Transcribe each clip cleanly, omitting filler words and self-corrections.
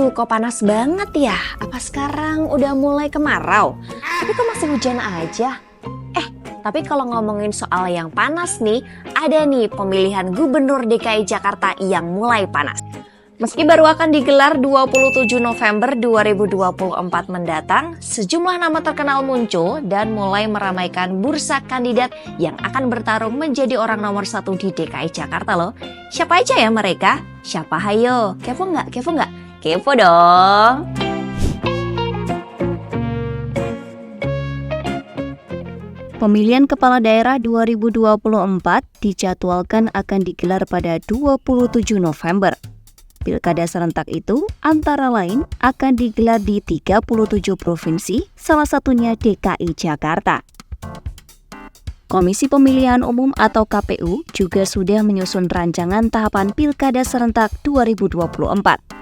Aduh, kok panas banget ya? Apa sekarang udah mulai kemarau? Tapi kok masih hujan aja? Tapi kalau ngomongin soal yang panas nih, ada nih pemilihan Gubernur DKI Jakarta yang mulai panas. Meski baru akan digelar 27 November 2024 mendatang, sejumlah nama terkenal muncul dan mulai meramaikan bursa kandidat yang akan bertarung menjadi orang nomor 1 di DKI Jakarta loh. Siapa aja ya mereka? Siapa hayo? Kepo nggak? Kepo nggak? Kepo dong! Pemilihan Kepala Daerah 2024 dijadwalkan akan digelar pada 27 November. Pilkada serentak itu antara lain akan digelar di 37 provinsi, salah satunya DKI Jakarta. Komisi Pemilihan Umum atau KPU juga sudah menyusun rancangan tahapan Pilkada serentak 2024.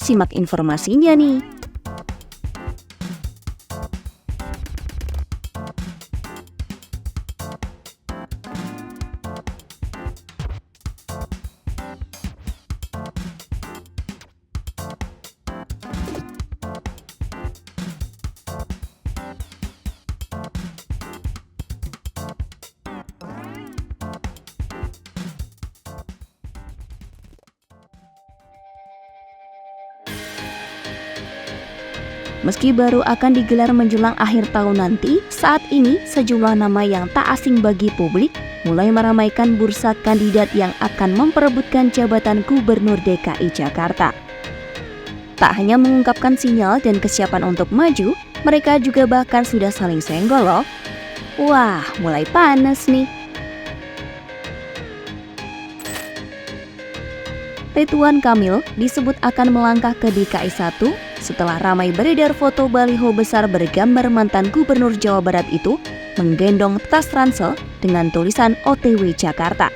Simak informasinya nih. Meski baru akan digelar menjelang akhir tahun nanti, saat ini sejumlah nama yang tak asing bagi publik mulai meramaikan bursa kandidat yang akan memperebutkan jabatan Gubernur DKI Jakarta. Tak hanya mengungkapkan sinyal dan kesiapan untuk maju, mereka juga bahkan sudah saling senggol loh. Wah, mulai panas nih. Ridwan Kamil disebut akan melangkah ke DKI 1 setelah ramai beredar foto baliho besar bergambar mantan Gubernur Jawa Barat itu menggendong tas ransel dengan tulisan OTW Jakarta.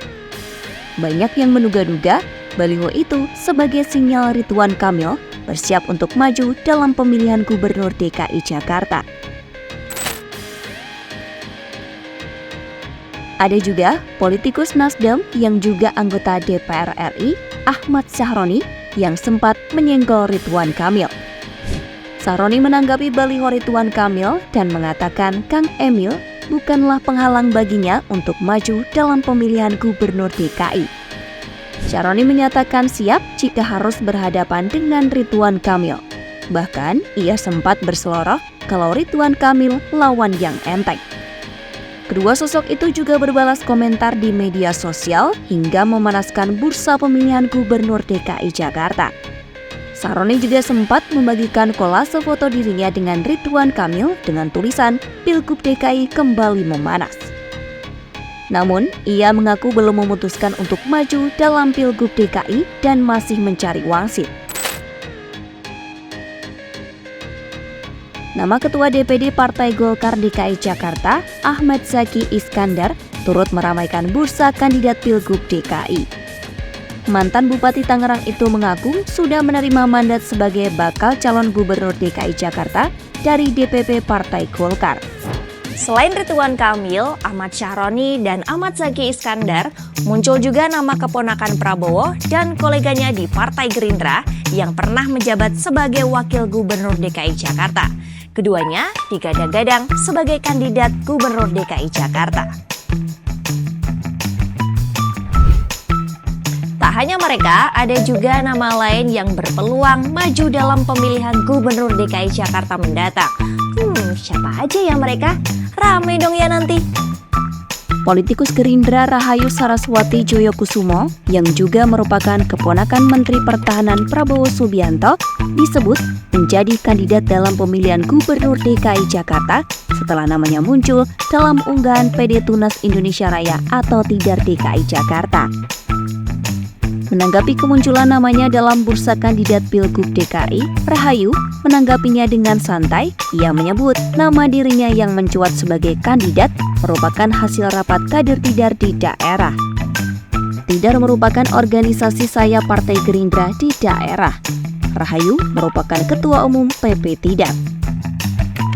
Banyak yang menduga-duga baliho itu sebagai sinyal Ridwan Kamil bersiap untuk maju dalam pemilihan Gubernur DKI Jakarta. Ada juga politikus Nasdem yang juga anggota DPR RI, Ahmad Sahroni, yang sempat menyenggol Ridwan Kamil. Sahroni menanggapi baliho Ridwan Kamil dan mengatakan Kang Emil bukanlah penghalang baginya untuk maju dalam pemilihan Gubernur DKI. Sahroni menyatakan siap jika harus berhadapan dengan Ridwan Kamil. Bahkan ia sempat berseloroh kalau Ridwan Kamil lawan yang enteng. Kedua sosok itu juga berbalas komentar di media sosial hingga memanaskan bursa pemilihan Gubernur DKI Jakarta. Sahroni juga sempat membagikan kolase foto dirinya dengan Ridwan Kamil dengan tulisan Pilgub DKI kembali memanas. Namun, ia mengaku belum memutuskan untuk maju dalam Pilgub DKI dan masih mencari wangsit. Nama Ketua DPD Partai Golkar DKI Jakarta, Ahmad Zaki Iskandar, turut meramaikan bursa kandidat Pilgub DKI. Mantan Bupati Tangerang itu mengaku sudah menerima mandat sebagai bakal calon Gubernur DKI Jakarta dari DPP Partai Golkar. Selain Ridwan Kamil, Ahmad Sahroni, dan Ahmad Zaki Iskandar, muncul juga nama keponakan Prabowo dan koleganya di Partai Gerindra yang pernah menjabat sebagai Wakil Gubernur DKI Jakarta. Keduanya digadang-gadang sebagai kandidat Gubernur DKI Jakarta. Tak hanya mereka, ada juga nama lain yang berpeluang maju dalam pemilihan Gubernur DKI Jakarta mendatang. Siapa aja ya mereka? Rame dong ya nanti. Politikus Gerindra Rahayu Saraswati Joyokusumo yang juga merupakan keponakan Menteri Pertahanan Prabowo Subianto disebut menjadi kandidat dalam pemilihan Gubernur DKI Jakarta setelah namanya muncul dalam unggahan PD Tunas Indonesia Raya atau Tidar DKI Jakarta. Menanggapi kemunculan namanya dalam bursa kandidat Pilgub DKI, Rahayu menanggapinya dengan santai. Ia menyebut nama dirinya yang mencuat sebagai kandidat merupakan hasil rapat kader Tidar di daerah. Tidar merupakan organisasi sayap Partai Gerindra di daerah. Rahayu merupakan Ketua Umum PP Tidar.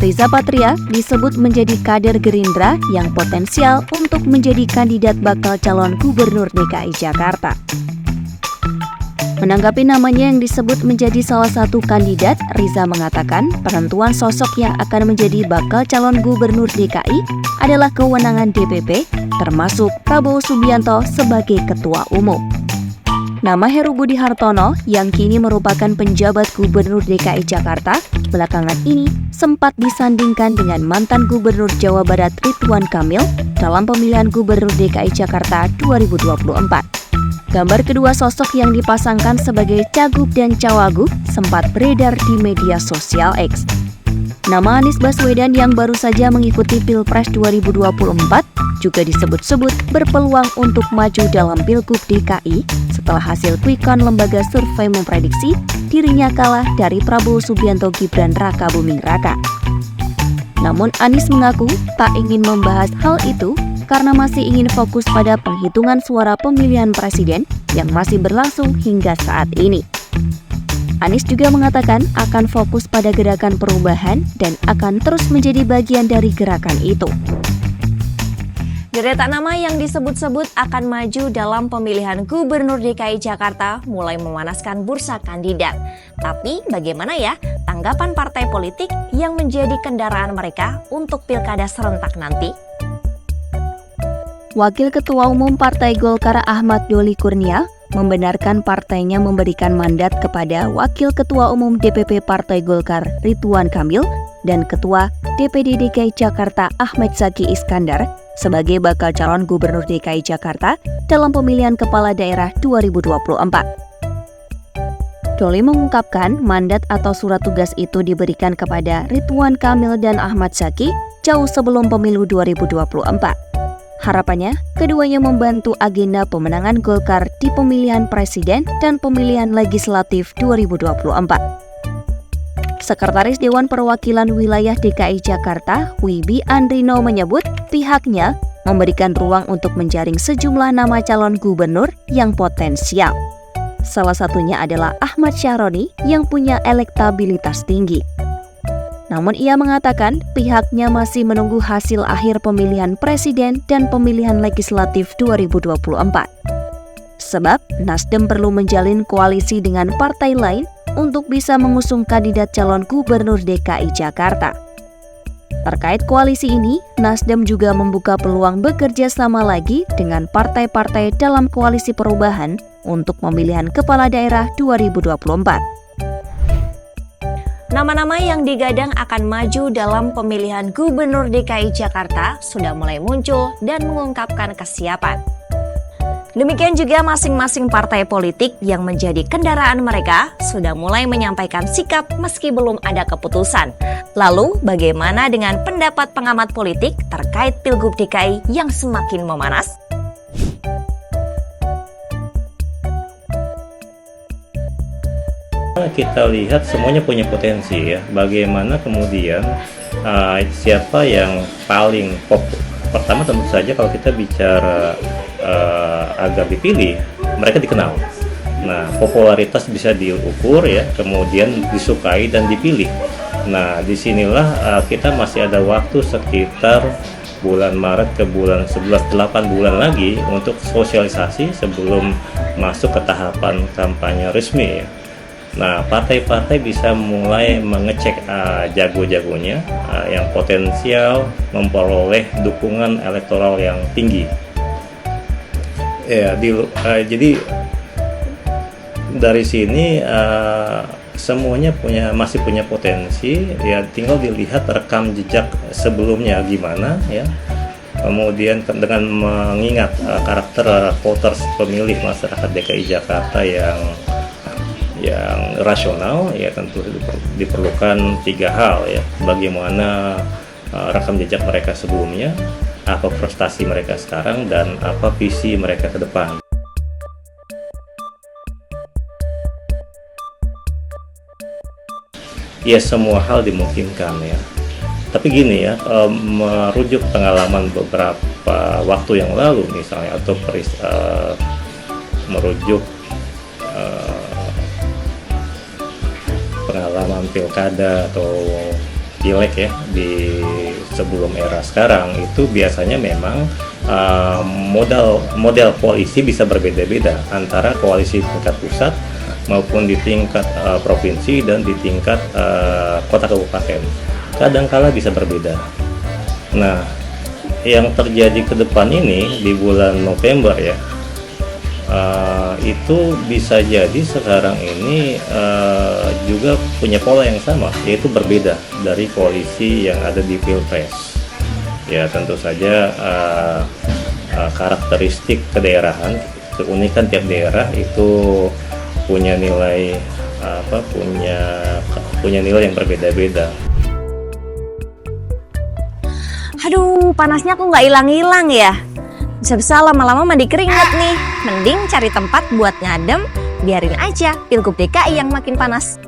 Riza Patria disebut menjadi kader Gerindra yang potensial untuk menjadi kandidat bakal calon gubernur DKI Jakarta. Menanggapi namanya yang disebut menjadi salah satu kandidat, Riza mengatakan penentuan sosok yang akan menjadi bakal calon gubernur DKI adalah kewenangan DPP, termasuk Prabowo Subianto sebagai ketua umum. Nama Heru Budi Hartono yang kini merupakan penjabat gubernur DKI Jakarta belakangan ini sempat disandingkan dengan mantan gubernur Jawa Barat Ridwan Kamil dalam pemilihan gubernur DKI Jakarta 2024. Gambar kedua sosok yang dipasangkan sebagai cagup dan cawagup sempat beredar di media sosial X. Nama Anies Baswedan yang baru saja mengikuti Pilpres 2024 juga disebut-sebut berpeluang untuk maju dalam Pilgub DKI setelah hasil quick count lembaga survei memprediksi dirinya kalah dari Prabowo Subianto Gibran Raka Buming Raka. Namun Anies mengaku tak ingin membahas hal itu karena masih ingin fokus pada penghitungan suara pemilihan presiden yang masih berlangsung hingga saat ini. Anies juga mengatakan akan fokus pada gerakan perubahan dan akan terus menjadi bagian dari gerakan itu. Deretan nama yang disebut-sebut akan maju dalam pemilihan gubernur DKI Jakarta mulai memanaskan bursa kandidat. Tapi bagaimana ya tanggapan partai politik yang menjadi kendaraan mereka untuk pilkada serentak nanti? Wakil Ketua Umum Partai Golkar Ahmad Doli Kurnia membenarkan partainya memberikan mandat kepada Wakil Ketua Umum DPP Partai Golkar Ridwan Kamil dan Ketua DPD DKI Jakarta Ahmad Zaki Iskandar sebagai bakal calon gubernur DKI Jakarta dalam pemilihan kepala daerah 2024. Doli mengungkapkan mandat atau surat tugas itu diberikan kepada Ridwan Kamil dan Ahmad Zaki jauh sebelum pemilu 2024. Harapannya, keduanya membantu agenda pemenangan Golkar di pemilihan presiden dan pemilihan legislatif 2024. Sekretaris Dewan Perwakilan Wilayah DKI Jakarta, Wibi Andrino menyebut pihaknya memberikan ruang untuk menjaring sejumlah nama calon gubernur yang potensial. Salah satunya adalah Ahmad Syahroni yang punya elektabilitas tinggi. Namun ia mengatakan pihaknya masih menunggu hasil akhir pemilihan presiden dan pemilihan legislatif 2024. Sebab Nasdem perlu menjalin koalisi dengan partai lain untuk bisa mengusung kandidat calon gubernur DKI Jakarta. Terkait koalisi ini, Nasdem juga membuka peluang bekerja sama lagi dengan partai-partai dalam koalisi perubahan untuk pemilihan kepala daerah 2024. Nama-nama yang digadang akan maju dalam pemilihan gubernur DKI Jakarta sudah mulai muncul dan mengungkapkan kesiapan. Demikian juga masing-masing partai politik yang menjadi kendaraan mereka sudah mulai menyampaikan sikap meski belum ada keputusan. Lalu bagaimana dengan pendapat pengamat politik terkait Pilgub DKI yang semakin memanas? Kita lihat semuanya punya potensi ya. Bagaimana kemudian siapa yang paling populer? Pertama tentu saja kalau kita bicara agar dipilih, mereka dikenal. Nah, popularitas bisa diukur ya, kemudian disukai dan dipilih. Nah, disinilah kita masih ada waktu sekitar bulan Maret ke bulan 11, 8 bulan lagi untuk sosialisasi sebelum masuk ke tahapan kampanye resmi ya. Nah, partai-partai bisa mulai mengecek jago-jagonya yang potensial memperoleh dukungan elektoral yang tinggi. Ya, jadi dari sini semuanya masih punya potensi. Ya, tinggal dilihat rekam jejak sebelumnya gimana ya. Kemudian dengan mengingat karakter voters pemilih masyarakat DKI Jakarta yang rasional ya, tentu diperlukan 3 hal ya. Bagaimana rekam jejak mereka sebelumnya, apa prestasi mereka sekarang, dan apa visi mereka ke depan. Ya, semua hal dimungkinkan ya. Tapi gini ya, merujuk pengalaman beberapa waktu yang lalu misalnya, atau merujuk pengalaman pilkada atau pileg ya di sebelum era sekarang itu biasanya memang model koalisi bisa berbeda-beda antara koalisi tingkat pusat maupun di tingkat provinsi dan di tingkat kota kabupaten. Kadangkala bisa berbeda. Nah, yang terjadi ke depan ini di bulan November ya, itu bisa jadi sekarang ini juga punya pola yang sama, yaitu berbeda dari koalisi yang ada di Pilpres. Ya tentu saja karakteristik kedaerahan, keunikan tiap daerah itu punya nilai punya nilai yang berbeda-beda. Aduh, panasnya aku nggak hilang-hilang ya. Bisa-bisa lama-lama mandi keringat nih. Mending cari tempat buat ngadem, biarin aja Pilgub DKI yang makin panas.